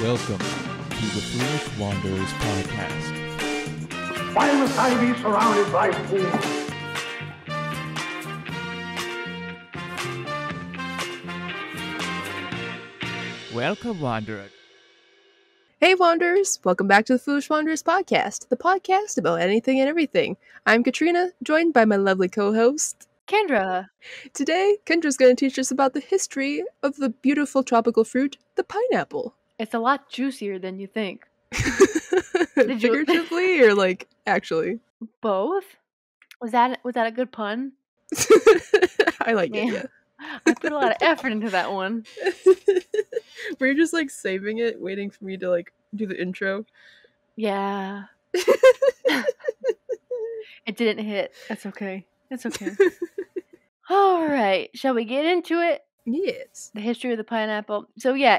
Welcome to the Foolish Wanderers podcast. Why must I be surrounded by fools? Welcome, Wanderer. Hey Wanderers! Welcome back to the Foolish Wanderers podcast, the podcast about anything and everything. I'm Katrina, joined by my lovely co-host, Kendra. Today, Kendra's going to teach us about the history of the beautiful tropical fruit, the pineapple. It's a lot juicier than you think. Figuratively or like actually? Both? Was that a good pun? I like it, yeah. I put a lot of effort into that one. Were you just like saving it, waiting for me to like do the intro? Yeah. It didn't hit. That's okay. It's okay. All right. Shall we get into it? Yes. The history of the pineapple. So yeah,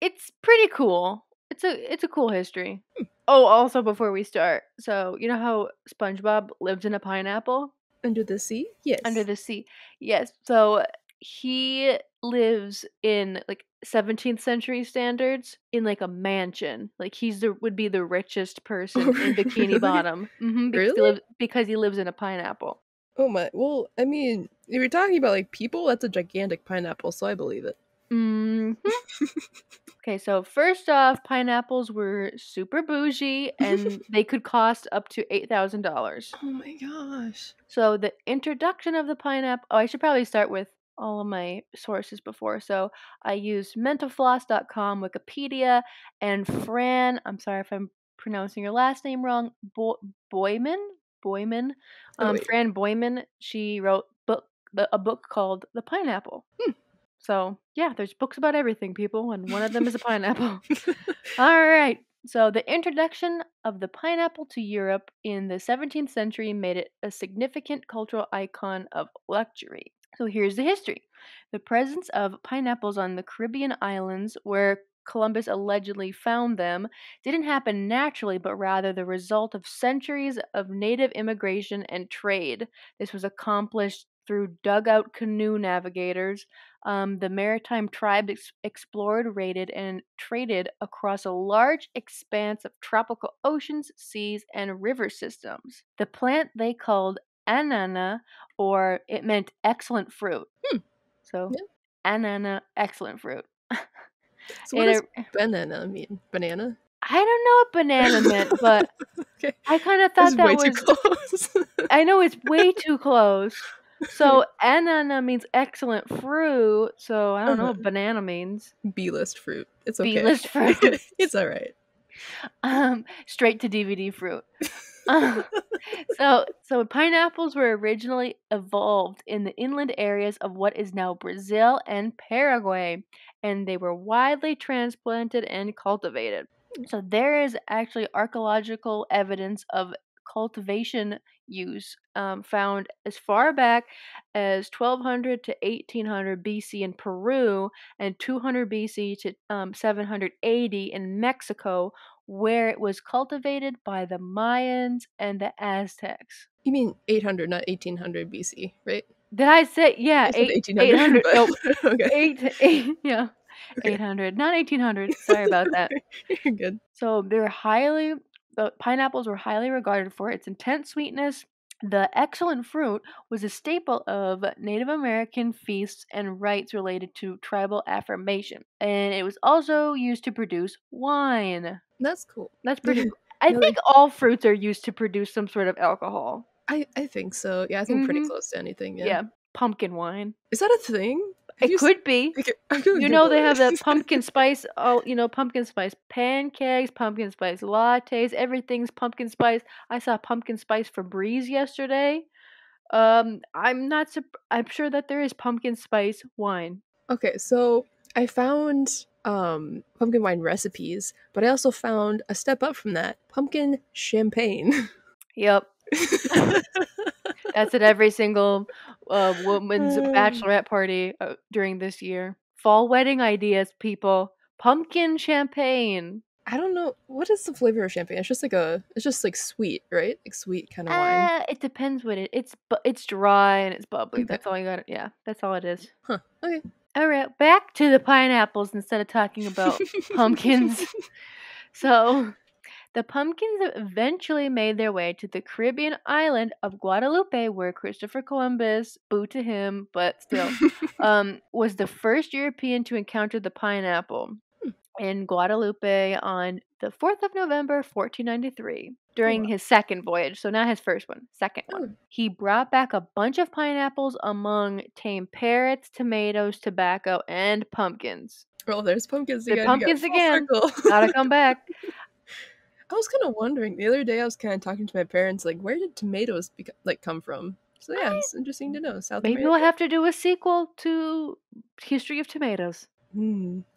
it's pretty cool. It's a cool history. Oh, also before we start, so you know how SpongeBob lives in a pineapple? Under the sea? Yes. Under the sea. Yes. So he lives in like 17th century standards in like a mansion. Like would be the richest person in Bikini really? Bottom. Really? Because he lives in a pineapple. Oh my, well, I mean, if you're talking about like people, that's a gigantic pineapple, so I believe it. Okay, so first off, pineapples were super bougie and they could cost up to $8,000. Oh my gosh. So the introduction of the pineapple, I should probably start with all of my sources before. So I used mentalfloss.com, Wikipedia, and I'm sorry if I'm pronouncing your last name wrong, Boyman? Fran Boyman, she wrote a book called The Pineapple. So, yeah, there's books about everything, people, and one of them is a pineapple. All right. So, the introduction of the pineapple to Europe in the 17th century made it a significant cultural icon of luxury. So, here's the history. The presence of pineapples on the Caribbean islands, where Columbus allegedly found them, didn't happen naturally, but rather the result of centuries of native immigration and trade. This was accomplished through dugout canoe navigators. The maritime tribes explored, raided, and traded across a large expanse of tropical oceans, seas, and river systems. The plant they called Anana, or it meant excellent fruit. So, Yeah. Anana, excellent fruit. So what does banana mean? Banana? I don't know what banana meant, but Okay. I kind of thought that way was too close. I know it's way too close. So Anana means excellent fruit. So I don't know what banana means. B-list fruit. It's okay. B-list fruit. It's all right. Straight to DVD fruit. So pineapples were originally evolved in the inland areas of what is now Brazil and Paraguay, and they were widely transplanted and cultivated. So there is actually archaeological evidence of cultivation use found as far back as 1200 to 1800 BC in Peru and 200 BC to 780 in Mexico, where it was cultivated by the Mayans and the Aztecs. You mean 800, not 1800 BC, right? Did I say, yeah, I said 800, but... nope, okay. 800, Okay. 800, not 1800, sorry about that. You're good. So the pineapples were highly regarded for its intense sweetness. The excellent fruit was a staple of Native American feasts and rites related to tribal affirmation. And it was also used to produce wine. That's cool. That's pretty cool. I think all fruits are used to produce some sort of alcohol. I think so. Yeah, I think pretty close to anything. Yeah, pumpkin wine. Is that a thing? It could be. You know, they have the pumpkin spice, pumpkin spice pancakes, pumpkin spice lattes, everything's pumpkin spice. I saw pumpkin spice Febreze yesterday. I'm sure that there is pumpkin spice wine. Okay, so I found pumpkin wine recipes, but I also found a step up from that, pumpkin champagne. Yep. That's at every single woman's bachelorette party during this year. Fall wedding ideas, people. Pumpkin champagne. I don't know, what is the flavor of champagne? It's just like sweet, right? Like sweet kind of wine. It depends what it's dry and it's bubbly. Okay. That's all you got. Yeah, that's all it is. Huh. Okay. All right, back to the pineapples instead of talking about pumpkins. So, the pumpkins eventually made their way to the Caribbean island of Guadalupe, where Christopher Columbus, boo to him, but still, was the first European to encounter the pineapple in Guadalupe on the 4th of November, 1493, during his second voyage. So not his first one, second one. Oh. He brought back a bunch of pineapples among tame parrots, tomatoes, tobacco, and pumpkins. Oh, there's pumpkins The again. pumpkins full again. circle. Gotta come back. I was kind of wondering the other day. I was kind of talking to my parents, like, where did tomatoes come from? So yeah, it's interesting to know. South Maybe America. we'll have to do a sequel to History of Tomatoes.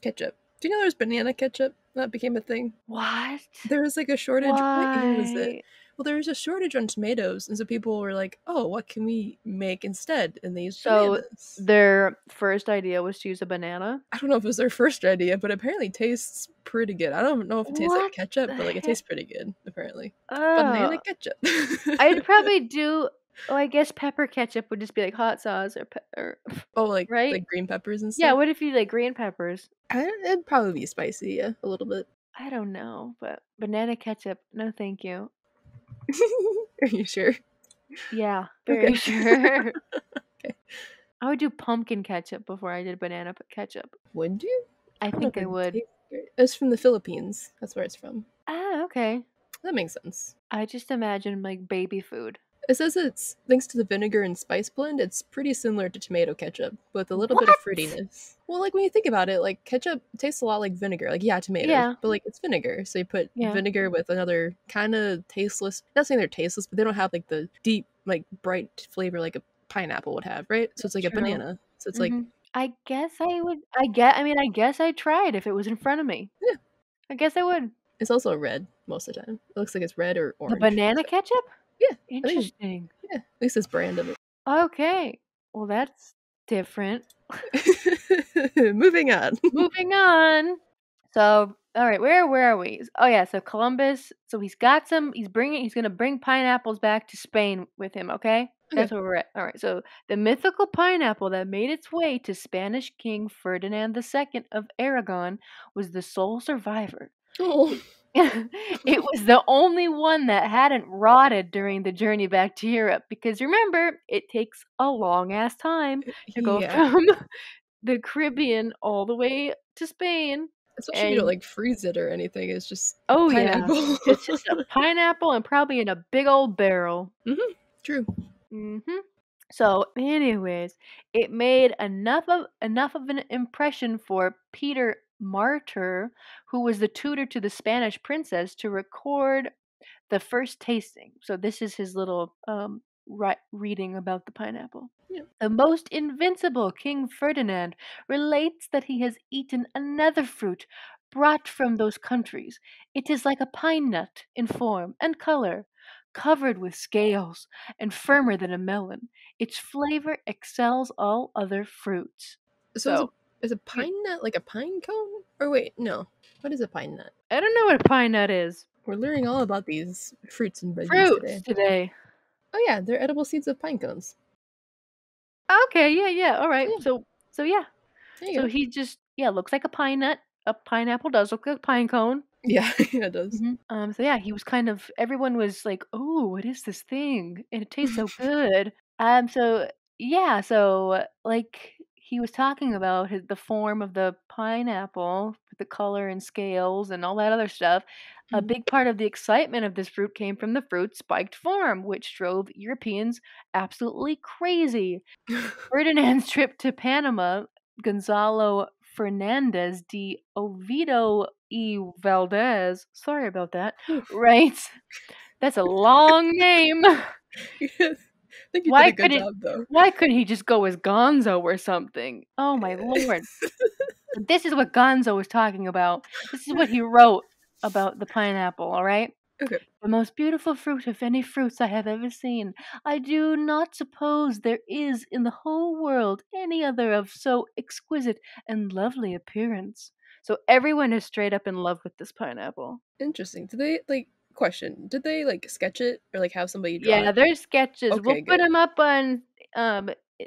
Ketchup. Do you know there's banana ketchup that became a thing? What? There was like a shortage. What year was it? Why? Well, there was a shortage on tomatoes, and so people were like, "Oh, what can we make instead?" And they used So bananas. their first idea was to use a banana. I don't know if it was their first idea, but apparently it tastes pretty good. I don't know if it tastes like What ketchup, the but like it heck? tastes pretty good. Apparently, Oh, banana ketchup. I'd probably do. Oh, I guess pepper ketchup would just be like hot sauce or oh, like right? green peppers and stuff. Yeah. What if you like green peppers? It'd probably be spicy, yeah, a little bit. I don't know, but banana ketchup, no, thank you. Are you sure? Yeah, very Okay. sure. Okay. I would do pumpkin ketchup before I did banana ketchup. Would you? I don't know think if I it would. tastes great. It's from the Philippines. That's where it's from. Ah, okay. That makes sense. I just imagine like baby food. It says it's thanks to the vinegar and spice blend, it's pretty similar to tomato ketchup, with a little bit of What? fruitiness. Well, like when you think about it, like ketchup tastes a lot like vinegar. Like yeah, tomatoes, Yeah. but like it's vinegar. So you put Yeah. vinegar with another kind of tasteless. Not saying they're tasteless, but they don't have like the deep, like bright flavor like a pineapple would have, right? So it's like a True. banana. So it's like I guess I would. I guess I'd try it if it was in front of me. Yeah. I guess I would. it's also red most of the time. It looks like it's red or The orange. banana ketchup? Yeah, I think- Interesting. yeah, at least this brand of Okay. Well, that's different. it. Moving on. Moving on. So, all right, where are we? Oh yeah, so Columbus. So he's gonna bring pineapples back to Spain with him. Okay, that's where we're at. All right. So the mythical pineapple that made its way to Spanish King Ferdinand II of Aragon was the sole survivor. Oh. It was the only one that hadn't rotted during the journey back to Europe because remember, it takes a long ass time to go Yeah. from the Caribbean all the way to Spain. Especially if you don't like freeze it or anything. It's just pineapple. Yeah, it's just a pineapple and probably in a big old barrel. True. So, anyways, it made enough of an impression for Peter Martyr, who was the tutor to the Spanish princess, to record the first tasting. So this is his little reading about the pineapple. Yeah. The most invincible King Ferdinand relates that he has eaten another fruit brought from those countries. It is like a pine nut in form and color, covered with scales and firmer than a melon. Its flavor excels all other fruits. So is a pine nut like a pine cone? Or wait, no. What is a pine nut? I don't know what a pine nut is. We're learning all about these fruits and veggies today. Oh yeah, they're edible seeds of pine cones. Okay, yeah, all right. Yeah. So yeah. There you So go. he just looks like a pine nut. A pineapple does look like a pine cone. Yeah, it does. So yeah, he was kind of everyone was like, "Oh, what is this thing? And it tastes so good." So yeah, so like he was talking about the form of the pineapple, the color and scales and all that other stuff. A big part of the excitement of this fruit came from the fruit's spiked form, which drove Europeans absolutely crazy. Ferdinand's trip to Panama, Gonzalo Fernandez de Oviedo y Valdez, sorry about that, writes, that's a long name. I think you did a good job, though. Why couldn't he just go as Gonzo or something? Oh my lord. This is what Gonzo was talking about. This is what he wrote about the pineapple, all right? Okay. The most beautiful fruit of any fruits I have ever seen. I do not suppose there is in the whole world any other of so exquisite and lovely appearance. So everyone is straight up in love with this pineapple. Interesting. Did they did they sketch it or have somebody draw it? Yeah, there's sketches. Okay, We'll put them up on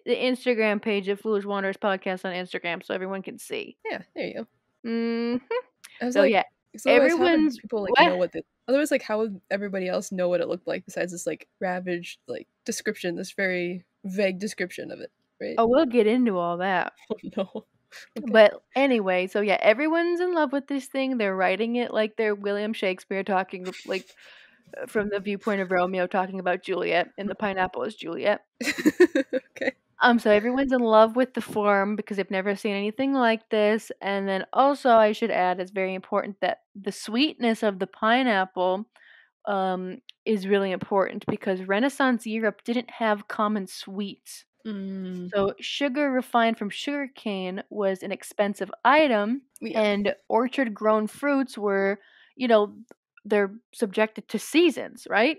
the Instagram page of Foolish Wanderers Podcast on Instagram so everyone can see. Yeah, there you go. Hmm. I was So like, yeah, so otherwise, how would everyone's people like what? know what the? Otherwise, like, how would everybody else know what it looked like besides this like ravaged like description, this very vague description of it, right? Oh, we'll get into all that. Oh no. Okay. But anyway, so yeah, everyone's in love with this thing. They're writing it like they're William Shakespeare talking like from the viewpoint of Romeo talking about Juliet, and the pineapple is Juliet. Okay. So everyone's in love with the form because they've never seen anything like this. And then also I should add, it's very important that the sweetness of the pineapple is really important because Renaissance Europe didn't have common sweets. Mm, So sugar refined from sugarcane was an expensive item, yeah. and orchard grown fruits were, you know, they're subjected to seasons, right?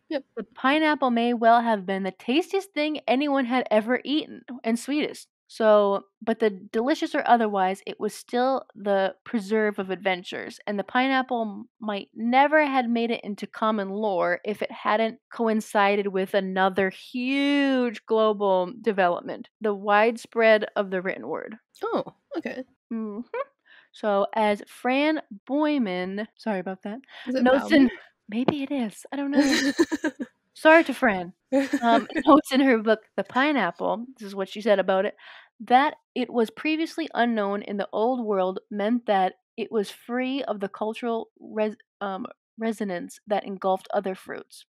Yep. The pineapple may well have been the tastiest thing anyone had ever eaten and sweetest. So, but the delicious or otherwise, it was still the preserve of adventures, and the pineapple might never had made it into common lore if it hadn't coincided with another huge global development, the widespread of the written word. Oh, okay. Mhm. So, as Fran Boyman, sorry about that, Is it notes Bauman? in, maybe it is, I don't know. Sorry to Fran. Notes in her book, The Pineapple, this is what she said about it, that it was previously unknown in the old world meant that it was free of the cultural resonance that engulfed other fruits.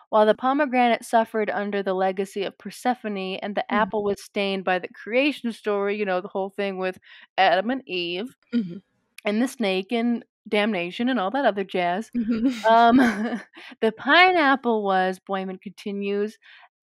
While the pomegranate suffered under the legacy of Persephone and the apple was stained by the creation story, you know, the whole thing with Adam and Eve Mhm. and the snake and damnation and all that other jazz. Mhm. The pineapple was, Boyman continues,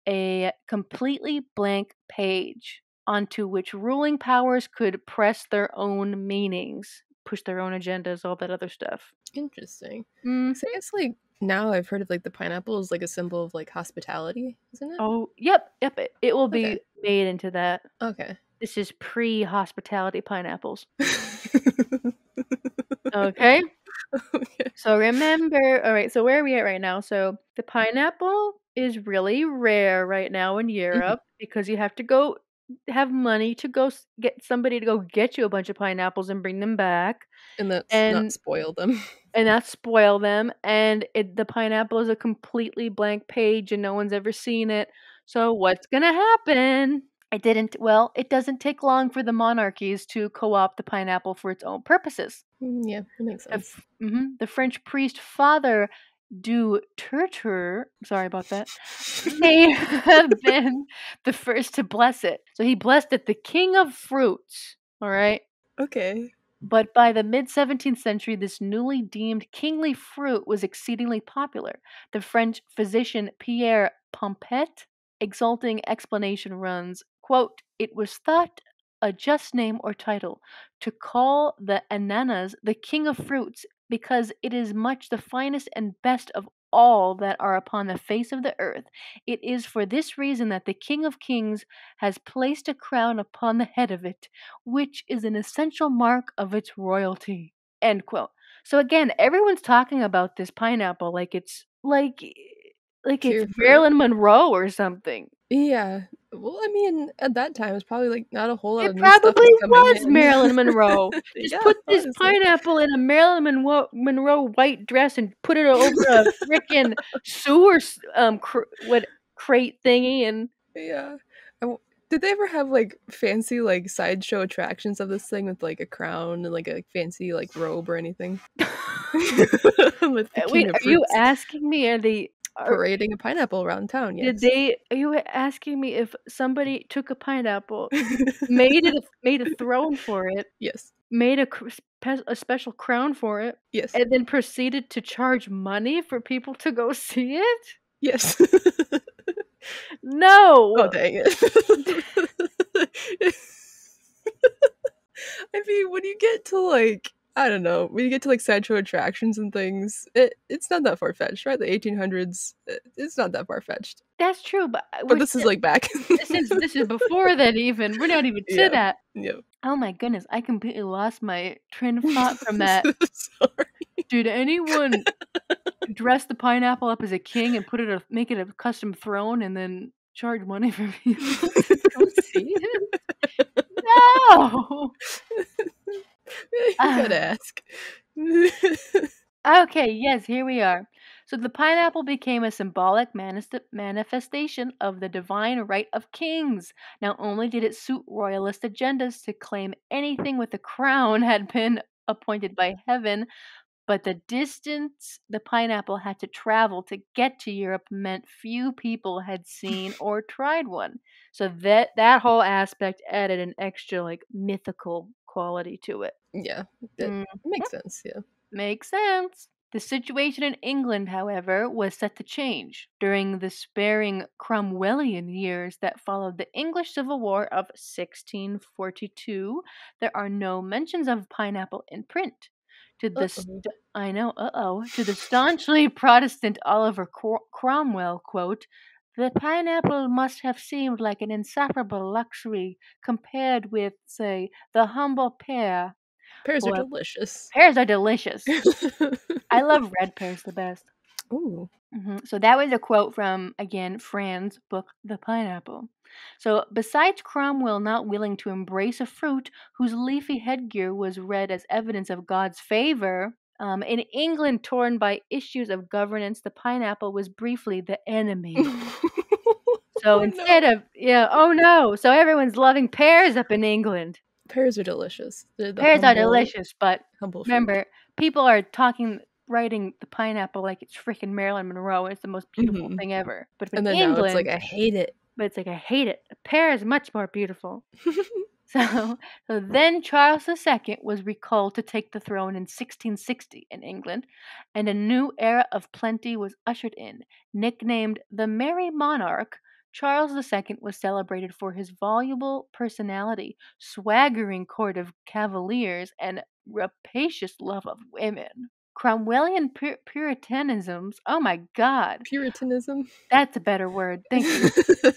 a completely blank page onto which ruling powers could press their own meanings, push their own agendas, all that other stuff. Interesting. Mm. So I guess like now I've heard of like the pineapple is like a symbol of like hospitality, isn't it? Oh, yep. It will be Okay. made into that. Okay. This is pre-hospitality pineapples. Okay. Okay. So remember, all right, so where are we at right now? So the pineapple is really rare right now in Europe because you have to go have money to go get somebody to go get you a bunch of pineapples and bring them back And that's not and spoil them. not spoil them. And the pineapple is a completely blank page and no one's ever seen it. So what's going to happen? It doesn't take long for the monarchies to co-opt the pineapple for its own purposes. Yeah, that makes sense. The French priest Father du Tertre, sorry about that, may have been the first to bless it. So he blessed it the king of fruits, all right? Okay. But by the mid 17th century, this newly deemed kingly fruit was exceedingly popular. The French physician Pierre Pompet exulting explanation runs, quote, "It was thought a just name or title to call the ananas the king of fruits because it is much the finest and best of all that are upon the face of the earth. It is for this reason that the King of Kings has placed a crown upon the head of it, which is an essential mark of its royalty." End quote. So again, everyone's talking about this pineapple like it's Cure it's for Marilyn Monroe or something. yeah. Well, I mean, at that time, it's probably like not a whole lot It of new stuff probably was coming was in. Marilyn Monroe. Just Yeah, put this honestly. pineapple in a Marilyn Monroe white dress and put it over a frickin' sewer crate thingy and Yeah. Did they ever have like fancy like sideshow attractions of this thing with like a crown and like a fancy like robe or anything? With the Wait, king of are you fruits asking me? parading a pineapple around town, Did yes. they? Are you asking me if somebody took a pineapple, made a throne for it, Yes. made a special crown for it, Yes. and then proceeded to charge money for people to go see it? Yes. No. Oh dang it. I mean, when you get to like I don't know, when you get to like sideshow attractions and things, it's not that far fetched, right? The 1800s, it's not that far fetched. That's true, but But this is like back. this is before that even. We're not even to Yeah. that. Yeah. Oh my goodness, I completely lost my train of thought from that. Sorry. Did anyone dress the pineapple up as a king and make it a custom throne and then charge money for people to go see it? No. You gotta ask. Okay, yes, here we are. So the pineapple became a symbolic manifestation of the divine right of kings. Not only did it suit royalist agendas to claim anything with a crown had been appointed by heaven, but the distance the pineapple had to travel to get to Europe meant few people had seen or tried one. So that whole aspect added an extra like mythical quality to it. Yeah, that Mm, makes sense. Yeah. makes sense. The situation in England, however, was set to change during the sparing Cromwellian years that followed the English Civil War of 1642. There are no mentions of pineapple in print. To the to the staunchly Protestant Oliver Cromwell, quote, "The pineapple must have seemed like an insufferable luxury compared with, say, the humble pear. Pears are Boy, delicious. pears are delicious. I love red pears the best." Ooh. So that was a quote from, again, Fran's book, The Pineapple. So, besides Cromwell not willing to embrace a fruit whose leafy headgear was read as evidence of God's favor, in England torn by issues of governance, the pineapple was briefly the enemy. So Oh, instead no. of, yeah, oh no, so everyone's loving pears up in England. Pears are delicious. They're the Pears are delicious, but humble fruit. remember, people are writing the pineapple like it's freaking Marilyn Monroe. It's the most beautiful thing ever. But in And then now it's like, England, I hate it. but it's like, I hate it. A pear is much more beautiful. So then Charles II was recalled to take the throne in 1660 in England, and a new era of plenty was ushered in. Nicknamed the Merry Monarch, Charles II was celebrated for his voluble personality, swaggering court of cavaliers, and rapacious love of women. Cromwellian Puritanisms, oh my god, Puritanism. that's a better word, thank you,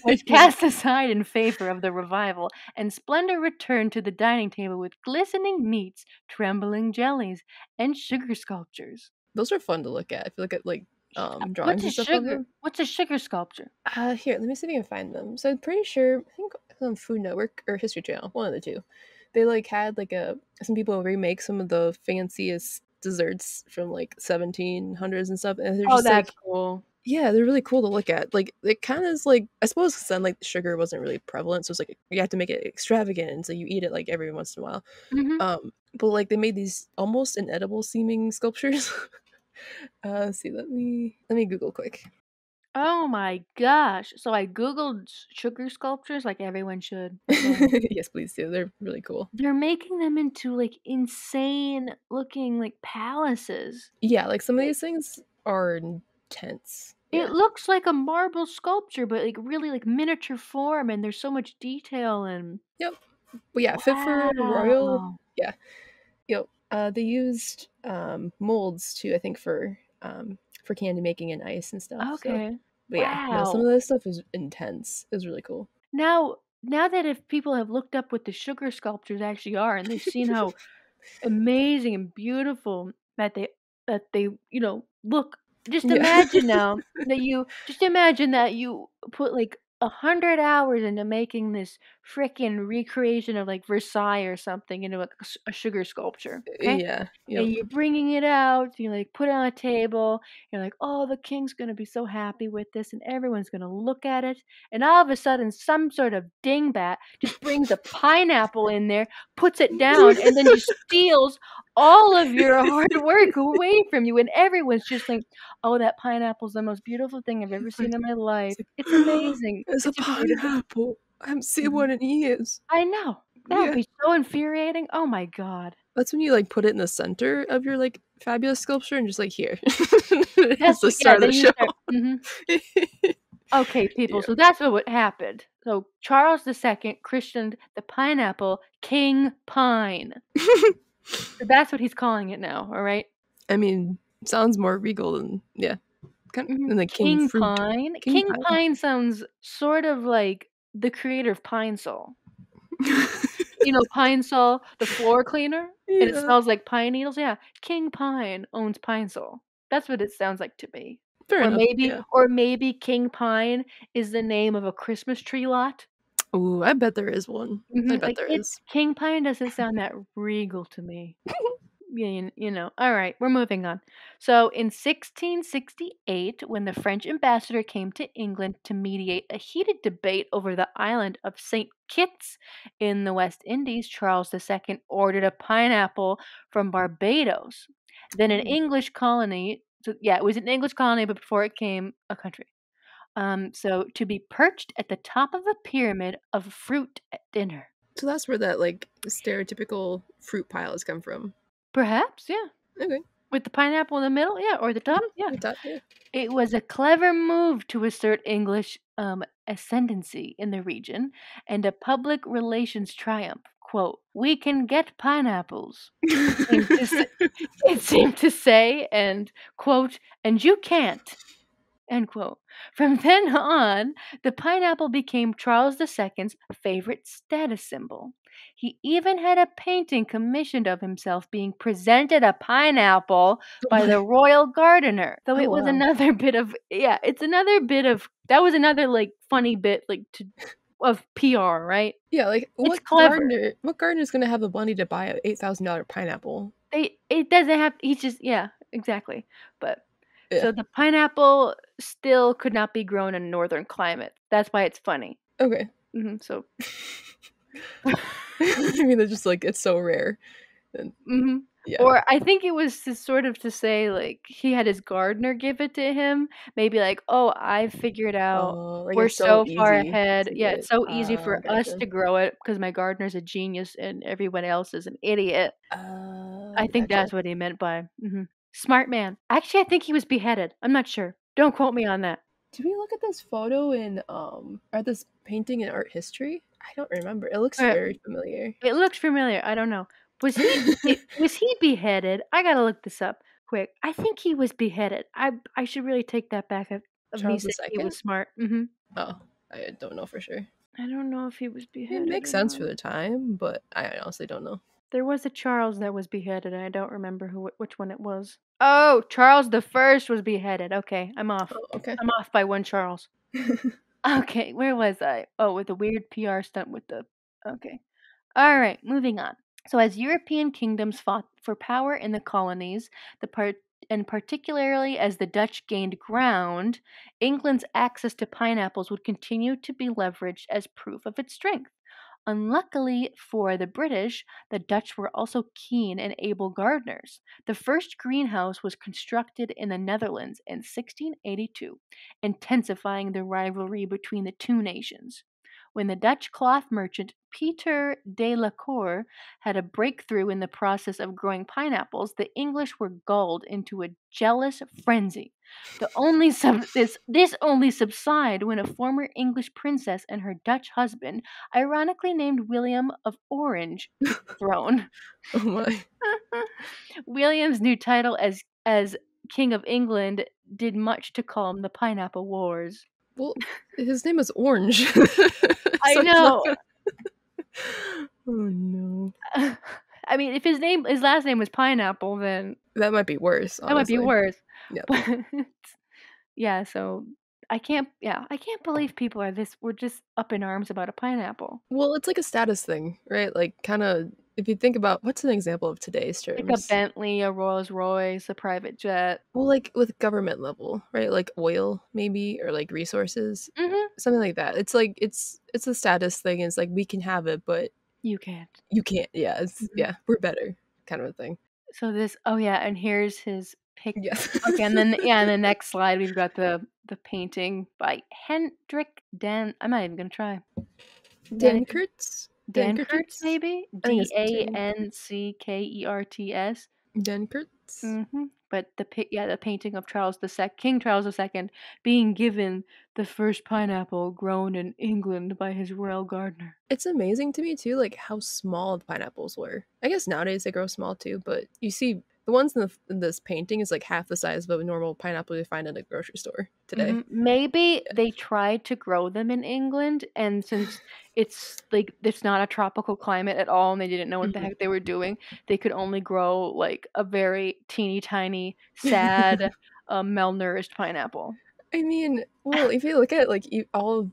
was cast aside in favor of the revival, and splendor returned to the dining table with glistening meats, trembling jellies, and sugar sculptures. Those are fun to look at. If you look at like What's drawings a and stuff of sugar? them. What's a sugar sculpture? Here, let me see if I can find them. So I'm pretty sure, I think on Food Network or History Channel, one of the two. They like had like some people remake some of the fanciest desserts from like 1700s and stuff, and they're Oh, just that's like, cool. yeah, they're really cool to look at. Like it kind of is like, I suppose because then like sugar wasn't really prevalent, so it's like you have to make it extravagant, and so you eat it like every once in a while. Hmm. But like they made these almost inedible seeming sculptures. Let's see, let me Google quick. Oh my gosh! So I googled sugar sculptures, like everyone should. Okay. Yes, please do. They're really cool. They're making them into like insane looking like palaces. Yeah, like some of Like, these things are intense. it Yeah. looks like a marble sculpture, but like really like miniature form, and there's so much detail and Yep. But yeah, fit for a royal. wow. Yeah. Yep. They used molds too, I think, for candy making and ice and stuff. So, Okay. but yeah, no, some of Wow. this stuff is intense. It was really cool. Now that if people have looked up what the sugar sculptures actually are and they've seen how amazing and beautiful that they look, just Yeah. imagine now that you put like 100 hours into making this freaking recreation of like Versailles or something into a sugar sculpture, okay? Yeah. Yep. And you're bringing it out, you like put it on a table, you're like, oh, the king's gonna be so happy with this, and everyone's gonna look at it, and all of a sudden some sort of dingbat just brings a pineapple in there, puts it down, and then just steals all of your hard work away from you, and everyone's just like, oh, that pineapple's the most beautiful thing I've ever seen in my life. It's amazing. It's a It's a beautiful. pineapple. I haven't seen Mhm. one in years. I know. That would Yeah. be so infuriating. Oh my god. That's when you like put it in the center of your like fabulous sculpture and just like here. It's That's the what, yeah, start of then the you show. start. Okay, people, Yeah. so that's what happened. So Charles II christened the pineapple King Pine. So that's what he's calling it now, all right? I mean, sounds more regal than than the king King fruit. Pine. King King pine. Pine sounds sort of like the creator of Pine Sol. You know, Pine Sol, the floor cleaner, and it Yeah. smells like pine needles. Yeah, King Pine owns Pine Sol. That's what it sounds like to me. Fair enough. Yeah. Or maybe King Pine is the name of a Christmas tree lot. Ooh, I bet there is one. I bet Like there is. King Pine doesn't sound that regal to me. Yeah, you know. All right, we're moving on. So in 1668, when the French ambassador came to England to mediate a heated debate over the island of St. Kitts in the West Indies, Charles II ordered a pineapple from Barbados, then an Ooh. English colony. So yeah, it was an English colony, but before it came a country. So to be perched at the top of a pyramid of fruit at dinner. So that's where that like stereotypical fruit piles come from. Perhaps, yeah. Okay. With the pineapple in the middle, yeah, or the top, yeah. The top, yeah. It was a clever move to assert English ascendancy in the region and a public relations triumph. Quote, "We can get pineapples," it seemed to say, and quote, "and you can't." End quote. From then on, the pineapple became Charles II's favorite status symbol. He even had a painting commissioned of himself being presented a pineapple by the royal gardener. Though it was wow. another bit of that was another like funny bit of PR, right? Yeah, like It's clever. what gardener's gonna have the money to buy a $8,000 pineapple? It doesn't have he's just yeah, exactly. But Yeah. so the pineapple still could not be grown in northern climate. That's why it's funny. Okay. So I mean, it's just like it's so rare. And, yeah. Or I think it was to say like he had his gardener give it to him. Maybe like, oh, I figured out like we're it's so far easy ahead. to Yeah, get. it's so easy for us Gotcha. to grow it because my gardener's a genius and everyone else is an idiot. I think Gotcha. that's what he meant by smart man. Actually, I think he was beheaded. I'm not sure. Don't quote me on that. Did we look at this photo in or this painting in art history? I don't remember. It looks very familiar. It looks familiar. I don't know. Was he beheaded? I gotta look this up quick. I think he was beheaded. I should really take that back of me Charles saying he II? was smart. Oh, I don't know for sure. I don't know if he was beheaded. It makes or sense not. for the time, but I honestly don't know. There was a Charles that was beheaded, and I don't remember which one it was. Oh, Charles the First was beheaded. Okay, I'm off. Oh, okay. I'm off by one Charles. Okay, where was I? Oh, with the weird PR stunt with the. Okay. All right, moving on. So, as European kingdoms fought for power in the colonies, and particularly as the Dutch gained ground, England's access to pineapples would continue to be leveraged as proof of its strength. Unluckily for the British, the Dutch were also keen and able gardeners. The first greenhouse was constructed in the Netherlands in 1682, intensifying the rivalry between the two nations. When the Dutch cloth merchant Peter de la Cour had a breakthrough in the process of growing pineapples, the English were gulled into a jealous frenzy. This only subsided when a former English princess and her Dutch husband, ironically named William of Orange, took the throne. Oh my. William's new title as King of England did much to calm the pineapple wars. Well, his name is Orange. I know. Oh no. I mean, if his last name was Pineapple, then that might be worse. Honestly. That might be worse. Yeah. But yeah, so I can't believe people we're just up in arms about a pineapple. Well, it's like a status thing, right? Like kind of if you think about what's an example of today's terms? Like a Bentley, a Rolls Royce, a private jet. Well, like with government level, right? Like oil, maybe, or like resources, something like that. It's like it's a status thing. It's like we can have it, but you can't. You can't. Yeah, yeah, we're better, kind of a thing. So this, and here's his pic. Yes. Okay, and then on the next slide we've got the painting by Hendrik Dan. I'm not even gonna try. Dankerts. Dankerts, maybe Danckerts. Dankerts. But the painting of King Charles II being given the first pineapple grown in England by his royal gardener. It's amazing to me too, like how small the pineapples were. I guess nowadays they grow small too, but you see the ones in this painting is like half the size of a normal pineapple you find in a grocery store today. Maybe they tried to grow them in England, and since it's not a tropical climate at all, and they didn't know what the heck they were doing, they could only grow like a very teeny tiny, sad a malnourished pineapple. I mean, well, if you look at like all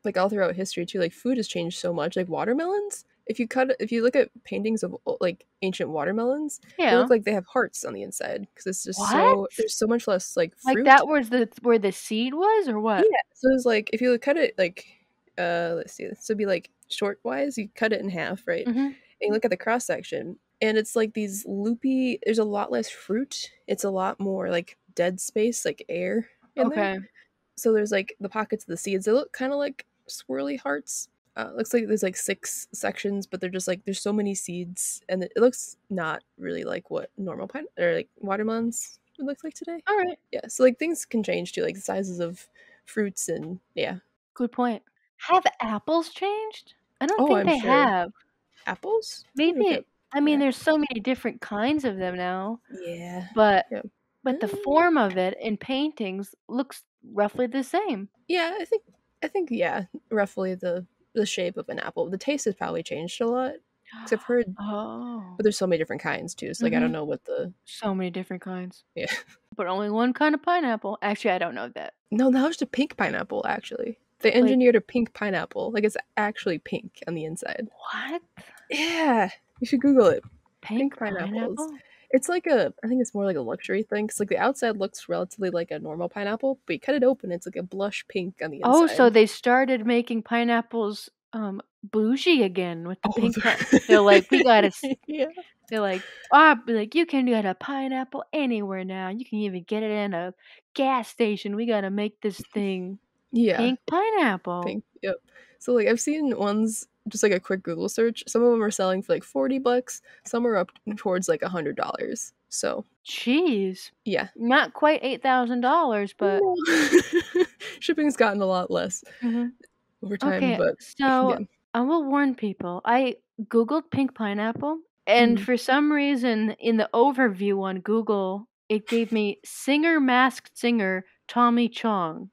like all throughout history too, like food has changed so much. Like watermelons, if you look at paintings of like ancient watermelons, they Yeah. look like they have hearts on the inside because it's just What? there's so much less like Like fruit. that was where the seed was, or what? Yeah, so it's like if you cut it like let's see, so it'd be like short wise, you cut it in half, right? Mm-hmm. And you look at the cross section, and it's like these loopy. There's a lot less fruit. It's a lot more like dead space, like air in there. Okay. So there's like the pockets of the seeds. They look kind of like swirly hearts. Looks like there's like 6 sections, but they're just like there's so many seeds, and it looks not really like what normal pine or like watermelons would look like today. All right. Yeah, so like things can change too, like the sizes of fruits and yeah. Good point. Have apples changed? I don't Oh, think I'm they sure. have. Apples? Maybe. I mean, Yeah. there's so many different kinds of them now, Yeah. but Yeah. the form of it in paintings looks roughly the same. Yeah, I think yeah, roughly the shape of an apple. The taste has probably changed a lot. Because I've heard, Oh. but there's so many different kinds too. So like I don't know what the So many different kinds. yeah. But only one kind of pineapple. Actually, I don't know that. No, now it's a pink pineapple actually. They Like- engineered a pink pineapple. Like it's actually pink on the inside. What? Yeah, you should Google it. Pink pineapples. pineapple? It's like I think it's more like a luxury thing. Cause like the outside looks relatively like a normal pineapple, but you cut it open, it's like a blush pink on the inside. Oh, so they started making pineapples bougie again with the pink. They're like, we gotta. Yeah. They're like, you can get a pineapple anywhere now. You can even get it in a gas station. We gotta make this thing pink pineapple. Pink. Yep. So like I've seen ones just like a quick Google search. Some of them are selling for like $40. Some are up towards like $100. So jeez. Yeah. Not quite $8,000, but shipping's gotten a lot less over time. Okay, but so yeah. I will warn people. I Googled pink pineapple, and for some reason, in the overview on Google, it gave me masked singer Tommy Chong.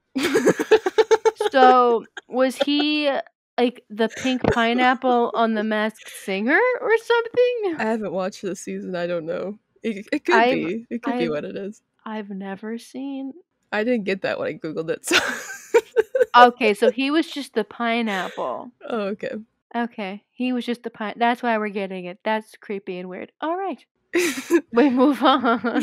So was he like the pink pineapple on The Masked Singer or something? I haven't watched this season. I don't know. It could be. It could be what it is. I've never seen. I didn't get that when I Googled it. So. Okay, so he was just the pineapple. Oh, okay. Okay, he was just the pine. That's why we're getting it. That's creepy and weird. All right. We move on.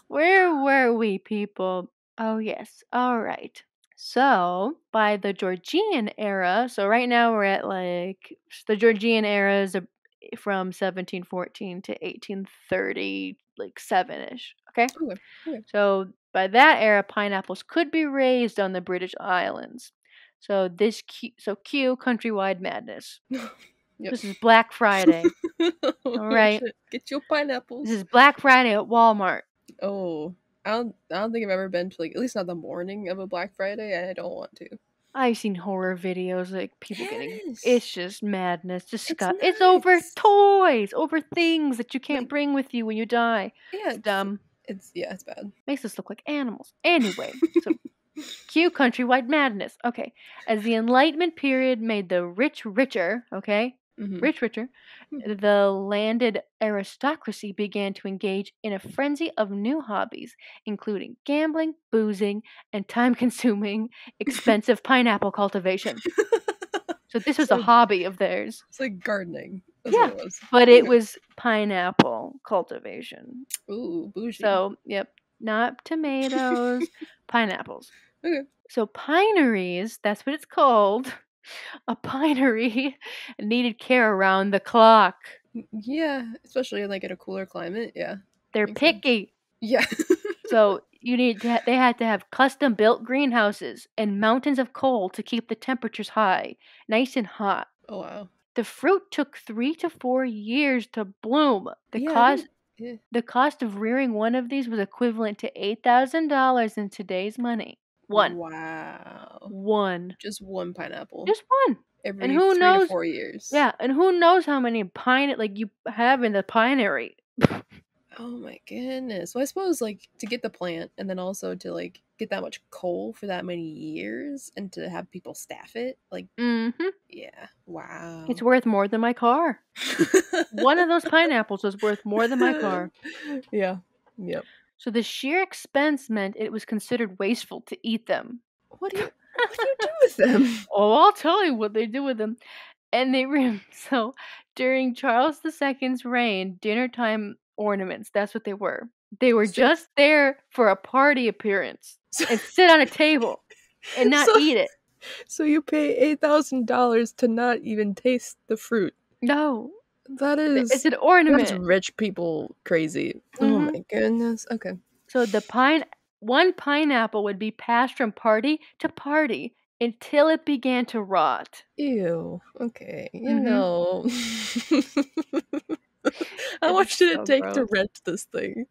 Where were we, people? Oh, yes. All right. So, by the Georgian era, so right now we're at like the Georgian era is from 1714 to 1830, like 7-ish. Okay? Okay. So, by that era, pineapples could be raised on the British Islands. So, cue countrywide madness. Yep. This is Black Friday. All right. Shit. Get your pineapples. This is Black Friday at Walmart. Oh, I don't think I've ever been to like at least not the morning of a Black Friday. I don't want to. I've seen horror videos like people getting. Yes. It's just madness. Disgust. It's It's over nuts. toys, over things that you can't bring with you when you die. Yeah, It's dumb. It's bad. Makes us look like animals. Anyway, so cue countrywide madness. Okay, as the Enlightenment period made the rich richer. Okay, rich richer. The landed aristocracy began to engage in a frenzy of new hobbies, including gambling, boozing, and time-consuming, expensive pineapple cultivation. So this was a hobby of theirs. It's like gardening. That's Yeah, what it was. but it was pineapple cultivation. Ooh, bougie. So, yep, not tomatoes, pineapples. Okay. So pineries, that's what it's called. A pinery needed care around the clock. Yeah, especially like in a cooler climate. Yeah. They're Makes sense. picky. Yeah. So they had to have custom built greenhouses and mountains of coal to keep the temperatures high, nice and hot. Oh wow. The fruit took 3 to 4 years to bloom. The cost of rearing one of these was equivalent to $8,000 in today's money. One. Wow. One. Just one pineapple. Just one. Every And who 3 knows? to 4 years. Yeah, and who knows how many you have in the pinery. Oh my goodness. Well, I suppose like to get the plant and then also to like get that much coal for that many years and to have people staff it, like yeah. Wow. It's worth more than my car. One of those pineapples was worth more than my car. Yeah. Yep. So the sheer expense meant it was considered wasteful to eat them. What do you do with them? Oh, I'll tell you what they do with them. And they were so during Charles II's reign, dinnertime ornaments, that's what they were. They were So- just there for a party appearance and sit on a table and not So- eat it. So you pay $8,000 to not even taste the fruit. No. That It's is an that's ornament. rich people crazy. Oh Mhm. my goodness. Okay. So one pineapple would be passed from party to party until it began to rot. Ew. Okay. You Mhm. know. How It's much did it so take to gross. rent this thing?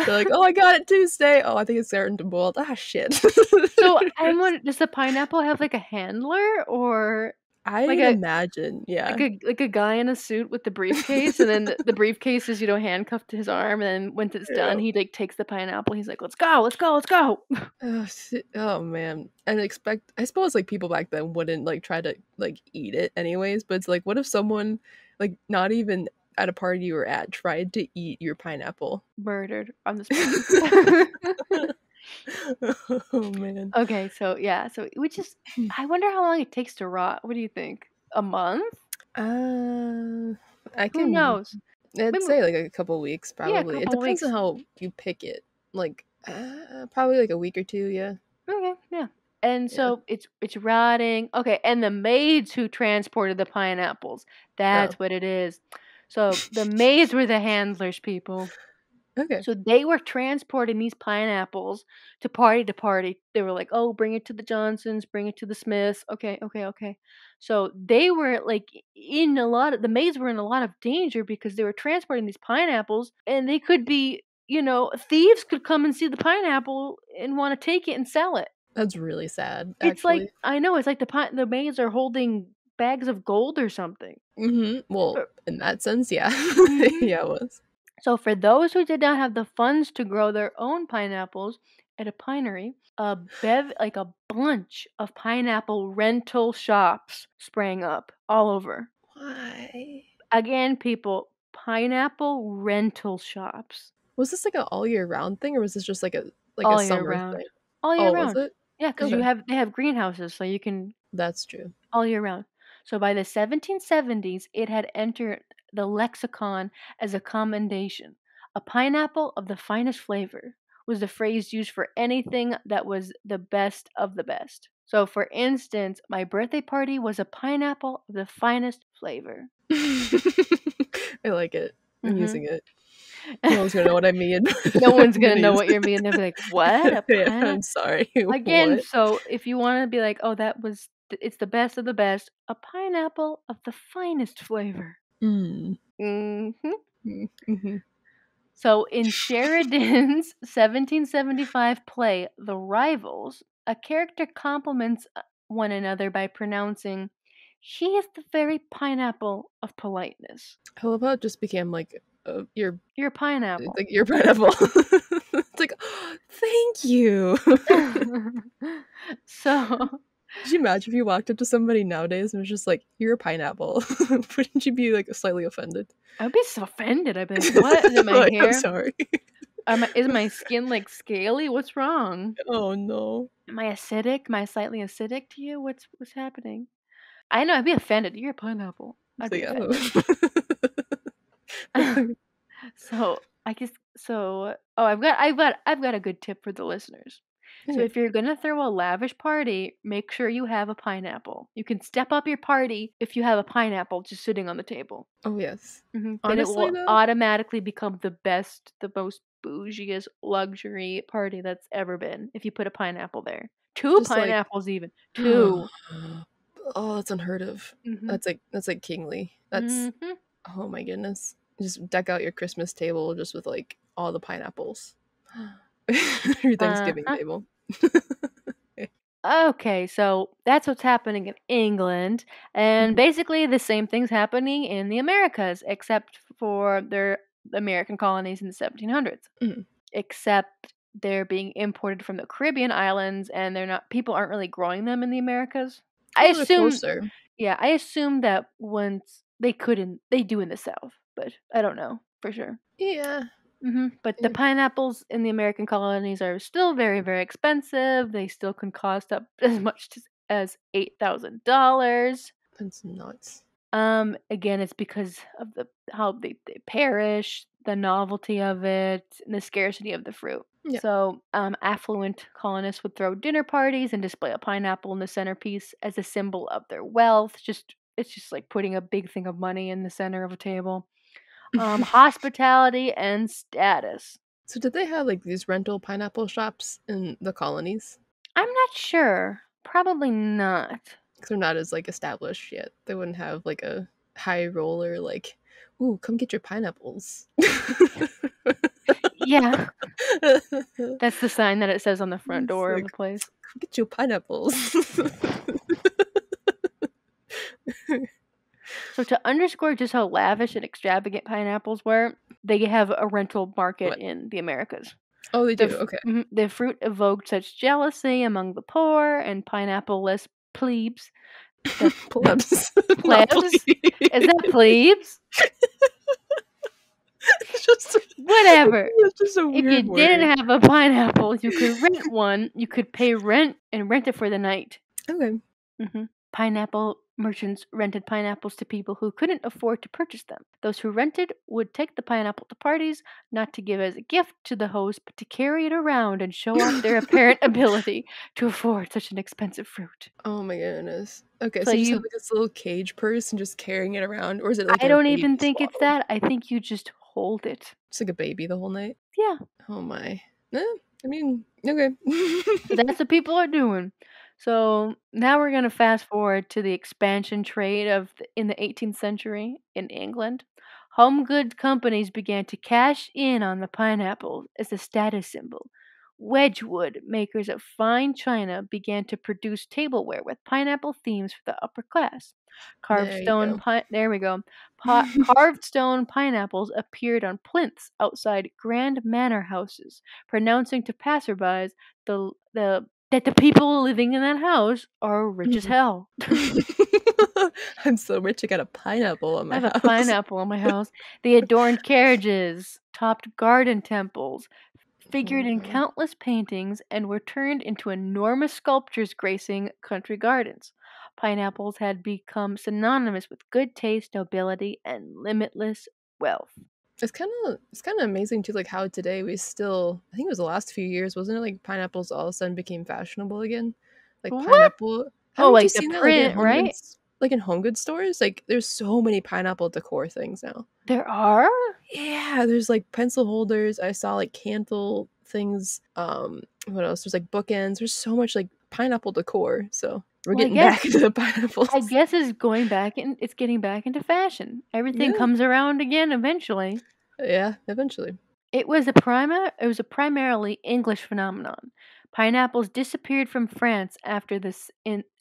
They're like, oh, I got it Tuesday. Oh, I think it's starting to boil. Ah, shit. So I'm wondering, does the pineapple have like a handler or I'd like a imagine, yeah. like a guy in a suit with the briefcase, and then the briefcase is handcuffed to his arm, and then once it's done, Ew. he like takes the pineapple. He's like, "Let's go, let's go, let's go." Oh, oh man. And I suppose like people back then wouldn't like try to like eat it anyways, but it's like what if someone like not even at a party you were at tried to eat your pineapple? Murdered on the spot. Oh man. Okay, so yeah, so we just I wonder how long it takes to rot. What do you think? A month? I Who can knows? I'd Maybe, say like a couple weeks yeah, a probably. It couple depends on weeks. how you pick it. Like probably like a week or two, yeah. Okay, yeah. And Yeah. so it's rotting. Okay, and the maids who transported the pineapples. That's Oh. what it is. So the maids were the handlers, people. Okay. So they were transporting these pineapples to party to party. They were like, "Oh, bring it to the Johnsons, bring it to the Smiths." Okay, okay, okay. So they were like the maids were in a lot of danger because they were transporting these pineapples and they could be, thieves could come and see the pineapple and want to take it and sell it. That's really sad, It's like, actually. I know, it's like the maids are holding bags of gold or something. Well, Uh, in that sense, yeah. mhm. Yeah, it was. So for those who did not have the funds to grow their own pineapples at a pinery, like a bunch of pineapple rental shops sprang up all over. Why? Again, people, pineapple rental shops Was this like an all year round thing or was this just like a all year summer round. thing? All year Oh, was round. it? Yeah, because Okay. they have greenhouses, so you can That's true. all year round. So by the 1770s, it had entered the lexicon as a commendation. A pineapple of the finest flavor was the phrase used for anything that was the best of the best. So, for instance, my birthday party was a pineapple of the finest flavor. I like it. I'm hmm using it. No one's gonna know what I mean. No one's I'm gonna gonna know use what it. you're meaning. They'll be like, "What? A Yeah, pineapple?" I'm sorry. Again, What? so if you want to be like, "Oh, it's the best of the best," a pineapple of the finest flavor. Mm. hmm Mm-hmm. So in Sheridan's 1775 play, The Rivals, a character compliments one another by pronouncing, "He is the very pineapple of politeness." I love how it just became like your Your it's pineapple. like your pineapple. It's like, oh, thank you. So, Could you imagine if you walked up to somebody nowadays and was just like, "You're a pineapple"? Wouldn't you be like slightly offended? I'd be so offended. I'd be like, "What? Is it my Like, I'm hair? sorry. Is my skin like scaly? What's wrong? Oh no. Am I acidic? Am I slightly acidic to you? What's happening?" I know. I'd be offended. You're a pineapple. I'd So be yeah. offended. So I guess so. Oh, I've got a good tip for the listeners. So Okay. if you're gonna throw a lavish party, make sure you have a pineapple. You can step up your party if you have a pineapple just sitting on the table. Oh yes. Then it Honestly will though, automatically become the most bougiest luxury party that's ever been if you put a pineapple there. Two just like pineapples, even two. oh, that's unheard of. hmm That's like kingly. That's hmm oh my goodness. Just deck out your Christmas table just with like all the pineapples. Your Thanksgiving Uh-huh. table. Okay, so that's what's happening in England, and basically the same thing's happening in the Americas, except for their American colonies in the 1700s. Mhm. Except they're being imported from the Caribbean islands, and people aren't really growing them in the Americas. I Well, they're assume, closer. yeah, I assume that once they do in the South, but I don't know for sure. Yeah. But the pineapples in the American colonies are still very, very expensive. They still can cost up as much as $8,000. That's nuts. Again, it's because of how they perish, the novelty of it, and the scarcity of the fruit. Yeah. So, affluent colonists would throw dinner parties and display a pineapple in the centerpiece as a symbol of their wealth. It's just like putting a big thing of money in the center of a table. Hospitality and status. So did they have like these rental pineapple shops in the colonies? I'm not sure. Probably not. Because they're not as like established yet. They wouldn't have like a high roller like, ooh, come get your pineapples. Yeah. That's the sign that it says on the front door of the place. Come get your pineapples. So to underscore just how lavish and extravagant pineapples were, they have a rental market in the Americas. Oh, they do? Okay. The fruit evoked such jealousy among the poor and pineapple-less plebes. Plebs. Plebs? Is that plebes? Whatever. It's just a weird if you word. didn't have a pineapple, you could rent one. You could pay rent and rent it for the night. Okay. Pineapple merchants rented pineapples to people who couldn't afford to purchase them. Those who rented would take the pineapple to parties, not to give as a gift to the host, but to carry it around and show off their apparent ability to afford such an expensive fruit. Oh my goodness. Okay, so you just have like this little cage purse and just carrying it around, or is it like I don't even think it's that. I think you just hold it. It's like a baby the whole night? Yeah. Oh my. I mean, okay. That's what people are doing. So now we're going to fast forward to the expansion trade in the 18th century in England. Home goods companies began to cash in on the pineapple as a status symbol. Wedgwood, makers of fine china, began to produce tableware with pineapple themes for the upper class. Carved stone pineapples appeared on plinths outside grand manor houses, pronouncing to passerbys that the people living in that house are rich as hell. I'm so rich, I got a pineapple on my house. I have a pineapple on my house. They adorned carriages, topped garden temples, figured in countless paintings, and were turned into enormous sculptures gracing country gardens. Pineapples had become synonymous with good taste, nobility, and limitless wealth. It's kind of amazing too, like how today we still, I think it was the last few years, wasn't it? Like pineapples all of a sudden became fashionable again. Like What? pineapple. Haven't like you the seen that, print, right? Like in home goods stores, like there's so many pineapple decor things now. There are? Yeah, there's like pencil holders. I saw like candle things. What else? There's like bookends. There's so much like pineapple decor. So we're getting back into the pineapples. I guess it's getting back into fashion. Everything comes around again eventually. Yeah, eventually. It was a primarily English phenomenon. Pineapples disappeared from France after the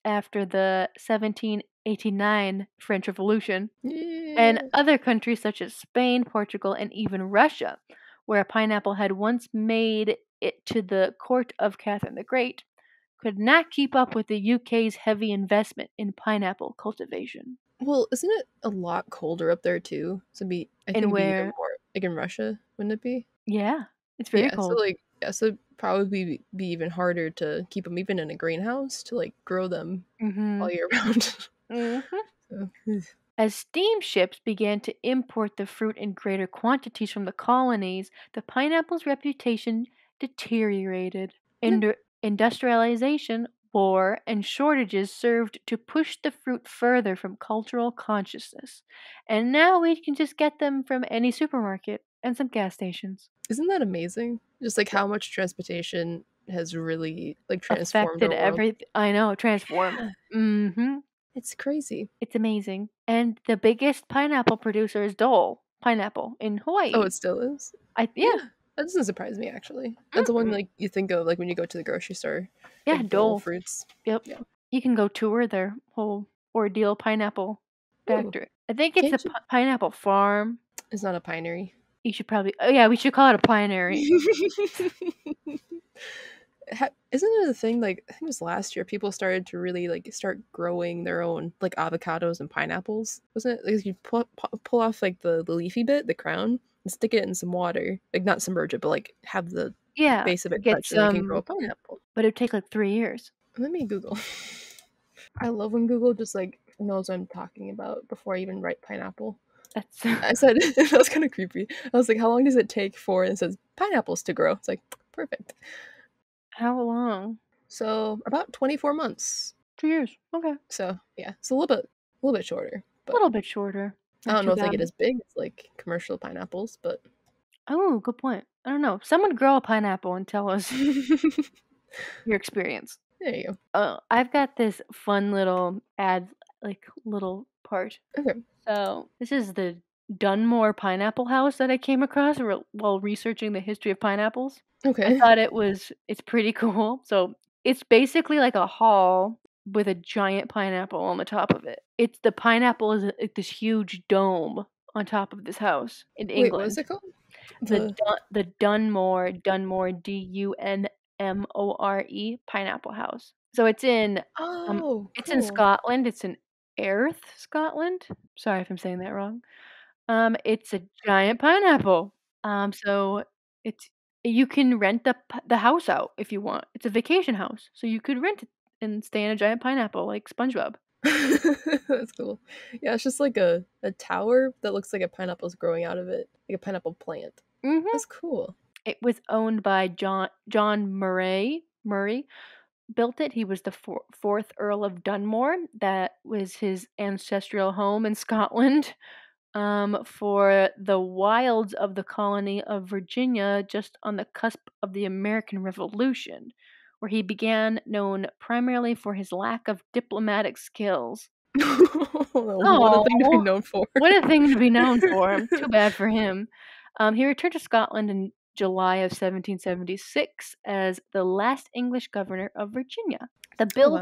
1789 French Revolution, and other countries such as Spain, Portugal, and even Russia, where a pineapple had once made it to the court of Catherine the Great, could not keep up with the UK's heavy investment in pineapple cultivation. Well, isn't it a lot colder up there too? So I think it'd be even more like in Russia, wouldn't it be? Yeah, it's very cold. So it'd probably be even harder to keep them even in a greenhouse to like grow them all year round. So, as steamships began to import the fruit in greater quantities from the colonies, the pineapple's reputation deteriorated. Industrialization, war, and shortages served to push the fruit further from cultural consciousness. And now we can just get them from any supermarket and some gas stations. Isn't that amazing? Just like how much transportation has really like transformed affected everything. I know, transformed. It's crazy. It's amazing. And the biggest pineapple producer is Dole Pineapple in Hawaii. Oh, it still is? Yeah. That doesn't surprise me, actually. That's the one like you think of like when you go to the grocery store. Yeah, like, Dole fruits. Yep. Yeah. You can go tour their whole ordeal pineapple factory. I think it's a pineapple farm. It's not a pinery. You should probably... Oh, yeah, we should call it a pinery. Isn't it a thing, like, I think it was last year, people started to really, like, start growing their own, like, avocados and pineapples? Wasn't it? Like, you pull off, like, the leafy bit, the crown, and stick it in some water. Like, not submerge it, but like have the Yeah, base of to it get touch, and then you can grow a some, pineapple. but it'd take like 3 years. Let me Google. I love when Google just like knows what I'm talking about before I even write pineapple. That's I said that was kind of creepy. I was like, how long does it take for? And it says pineapples to grow. It's like perfect. how long? So about 24 months. 2 years. Okay, So yeah, it's a little bit shorter. a But little bit shorter. I Not don't too know if they bad. get as big as like commercial pineapples, but Oh, good point. I don't know. Someone grow a pineapple and tell us your experience. there you go. I've got this fun little ad, like little part. Okay. So this is the Dunmore Pineapple House that I came across while researching the history of pineapples. I Okay. thought it's pretty cool. So it's basically like a hall with a giant pineapple on the top of it. The pineapple is like this huge dome on top of this house in Wait, what is England. it called? The Dunmore Dunmore Pineapple House. So it's in Oh, it's in cool. Scotland. It's in Airth, Scotland. Sorry if I'm saying that wrong. It's a giant pineapple. So it's you can rent the house out if you want. It's a vacation house, so you could rent it and stay in a giant pineapple like SpongeBob. That's cool. Yeah, it's just like a tower that looks like a pineapple's growing out of it, like a pineapple plant. Mhm. That's cool. It was owned by John Murray built it. He was the fourth Earl of Dunmore. That was his ancestral home in Scotland. For the wilds of the colony of Virginia, just on the cusp of the American Revolution, where he began, known primarily for his lack of diplomatic skills. What a thing to be Oh, known for. what a thing to be known for. Too bad for him. He returned to Scotland in July of 1776 as the last English governor of Virginia. The Oh, wow.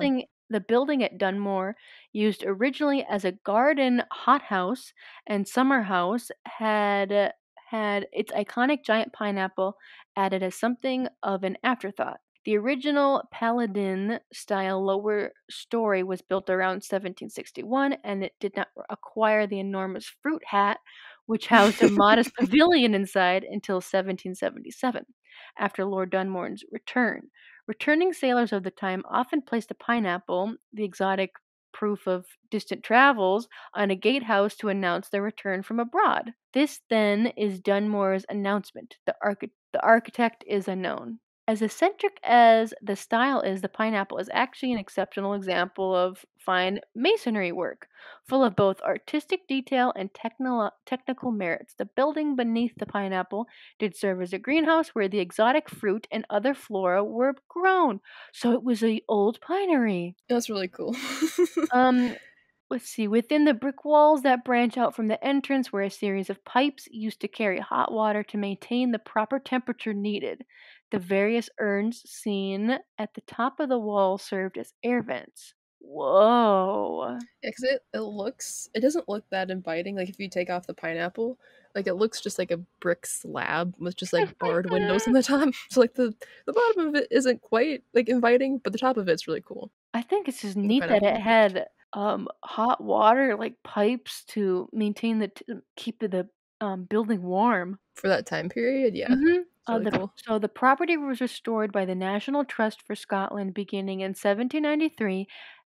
building at Dunmore, used originally as a garden hothouse and summer house, had its iconic giant pineapple added as something of an afterthought. The original Paladin style lower story was built around 1761, and it did not acquire the enormous fruit hat, which housed a modest pavilion inside, until 1777, after Lord Dunmore's return. Returning sailors of the time often placed a pineapple, the exotic proof of distant travels, on a gatehouse to announce their return from abroad. This then is Dunmore's announcement. The architect is unknown. As eccentric as the style is, the pineapple is actually an exceptional example of fine masonry work, full of both artistic detail and technical merits. The building beneath the pineapple did serve as a greenhouse where the exotic fruit and other flora were grown. So it was the old pinery. That's really cool. Let's see. Within the brick walls that branch out from the entrance were a series of pipes used to carry hot water to maintain the proper temperature needed. The various urns seen at the top of the wall served as air vents. Whoa. Yeah, because it doesn't look that inviting. Like if you take off the pineapple, like it looks just like a brick slab with just like barred windows on the top. So like the bottom of it isn't quite like inviting, but the top of it's really cool. I think it's just The neat that it pineapple. had hot water like pipes to maintain keep the building warm. For that time period, yeah. Mhm. It's really cool. So the property was restored by the National Trust for Scotland beginning in 1793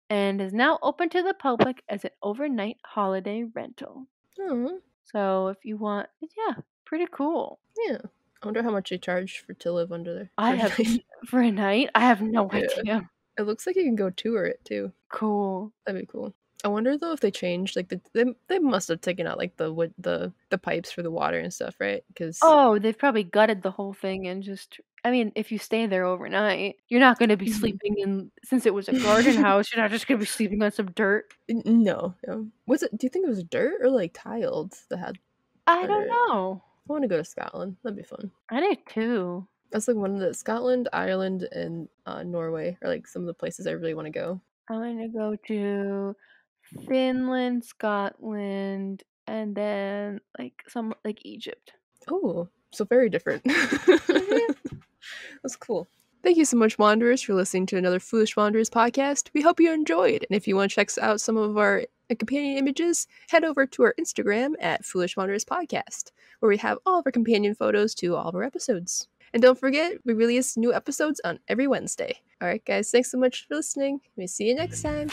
and is now open to the public as an overnight holiday rental. Oh, So if you want, yeah, pretty cool. yeah. I wonder how much they charge to live under there. I for a have night. for a night, I have no Yeah. idea. It looks like you can go tour it too. Cool. That'd be cool. I wonder though if they changed like they must have taken out like the wood the pipes for the water and stuff, right? Because Oh, they've probably gutted the whole thing and just I mean, if you stay there overnight, you're not going to be sleeping in since it was a garden house, you're not just going to be sleeping on some dirt. no. Was it? Do you think it was dirt or like tiled that had? I under don't it? know. I want to go to Scotland. That'd be fun. I do too. That's like one of the Scotland, Ireland, and Norway are like some of the places I really want to go. I'm going to go to Finland, Scotland, and then like Egypt. Oh, so very different. That's cool. Thank you so much, Wanderers, for listening to another Foolish Wanderers podcast. We hope you enjoyed. And if you want to check out some of our and companion images, head over to our Instagram at Foolish Wanderers Podcast, where we have all of our companion photos to all of our episodes. And don't forget, we release new episodes on every Wednesday. Alright guys, thanks so much for listening. We'll see you next time.